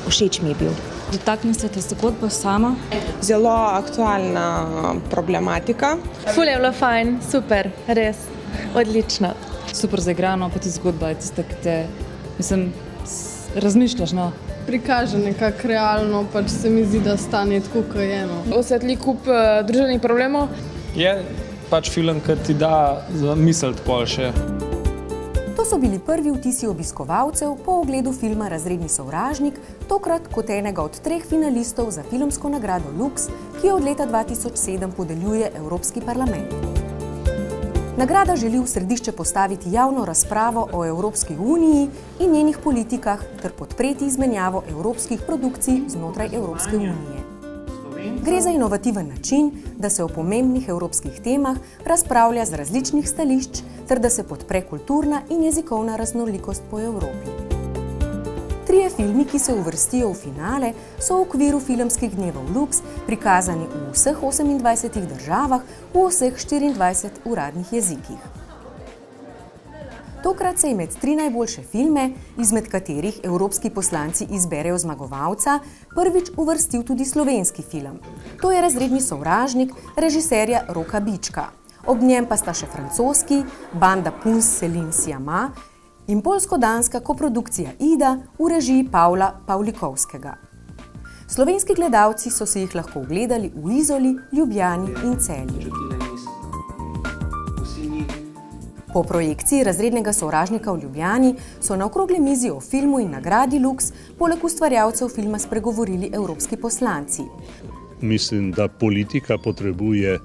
Všeč mi je bil. Dotakne se te zgodba sama. Zelo aktualna problematika. Ful je bilo fajn, super, res, odlično. Super zaigrano, pa ti zgodba je tista, ki te, razmišljaš, no. Prikaže nekako realno, pač se mi zdi, da stane tako, kot je. Osvetli kup družbenih problemov. Je pač film, ki ti da za misliti pol še. To so bili prvi vtisi obiskovalcev po ogledu filma Razredni sovražnik, tokrat kot enega od 3 finalistov za filmsko nagrado Lux, ki jo od leta 2007 podeljuje Evropski parlament. Nagrada želi v središče postaviti javno razpravo o Evropski uniji in njenih politikah ter podpreti izmenjavo evropskih produkcij znotraj Evropske unije. Gre za inovativen način, da se o pomembnih evropskih temah razpravlja z različnih stališč ter da se podpre kulturna in jezikovna raznolikost po Evropi. 3 filmi, ki se uvrstijo v finale, so v okviru filmskih dnevov Lux prikazani v vseh 28 državah v vseh 24 uradnih jezikih. Tokrat se je med 3 najboljše filme, izmed katerih evropski poslanci izberejo zmagovalca, prvič uvrstil tudi slovenski film. To je Razredni sovražnik režiserja Roka Bička. Ob njem pa sta še francoski, Banda Punz Céline Sciamma in polsko-danska koprodukcija Ida v režiji Pavla Pavlikovskega. Slovenski gledalci so si jih lahko ogledali v Izoli, Ljubljani in Celju. Po projekciji Razrednega sovražnika v Ljubljani so na okrogli mizi o filmu in nagradi Lux poleg ustvarjalcev filma spregovorili evropski poslanci. Mislim, da politika potrebuje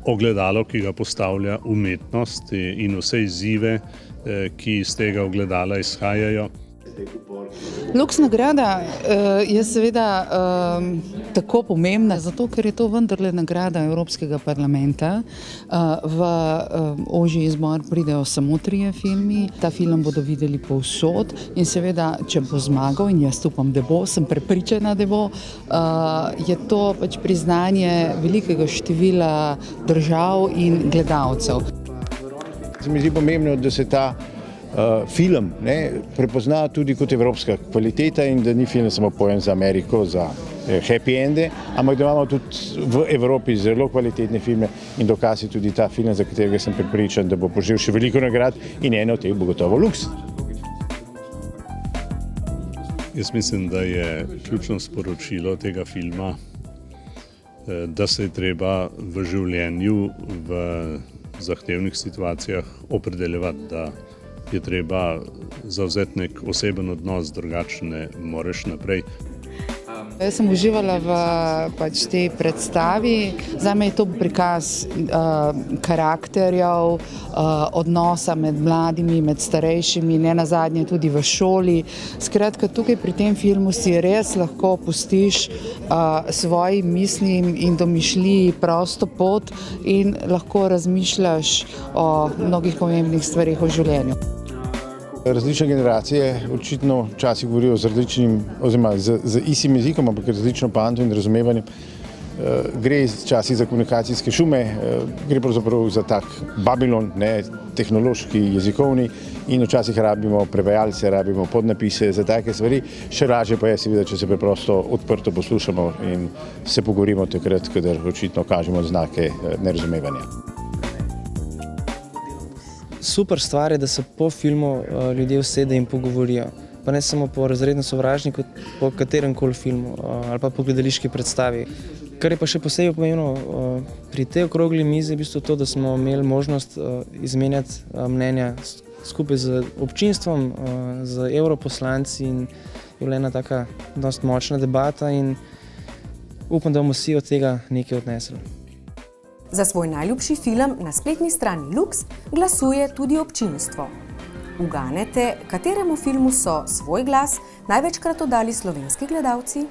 ogledalo, ki ga postavlja umetnost in vse izzive, ki iz tega ogledala izhajajo. Lux nagrada je seveda tako pomembna, zato ker je to vendarle nagrada Evropskega parlamenta. V ožji izbor pridejo samo 3 filmi, ta film bodo videli povsod in seveda, če bo zmagal, in jaz upam, da bo, sem prepričana, da bo, je to pač priznanje velikega števila držav in gledalcev. Se mi zdi pomembno, da se ta film prepozna tudi kot evropska kvaliteta in da ni film samo pojem za Ameriko, za happy ende, ampak da imamo tudi v Evropi zelo kvalitetne filme in dokaz je tudi ta film, za katerega sem prepričan, da bo požel še veliko nagrad in eno od teh bo gotovo Lux. Jaz mislim, da je ključno sporočilo tega filma, da se je treba v življenju v zahtevnih situacijah opredeljevati, da je treba zavzeti nek oseben odnos, drugače ne moreš naprej. Jaz sem uživala v tej predstavi. Zame je to prikaz karakterjev, odnosa med mladimi, med starejšimi, nenazadnje tudi v šoli. Skratka, tukaj pri tem filmu si res lahko pustiš svojim mislim in domišljiji prosto pot in lahko razmišljaš o mnogih pomembnih stvarih v življenju. Različne generacije očitno včasih govorijo z različnim, oziroma z istim jezikom, ampak različno poanto in razumevanjem. Gre včasih za komunikacijske šume, gre pravzaprav za tak Babilon, tehnološki, jezikovni in včasih rabimo prevajalce, rabimo podnapise za take stvari. Še lažje pa je seveda, če se preprosto odprto poslušamo in se pogovorimo takrat, kadar očitno kažemo znake nerazumevanja. Super stvar je, da se po filmu ljudje usede in pogovorijo. Pa ne samo po Razrednem sovražniku, po kateremkoli filmu ali pa po gledališki predstavi. Kar je pa še posebej pomembno pri tej okrogli mizi je v bistvu to, da smo imeli možnost izmenjati mnenja skupaj z občinstvom, z evroposlanci in je bila ena taka dosti močna debata in upam, da bomo vsi od tega nekaj odnesli. Za svoj najljubši film na spletni strani Lux glasuje tudi občinstvo. Uganete, kateremu filmu so svoj glas največkrat oddali slovenski gledalci?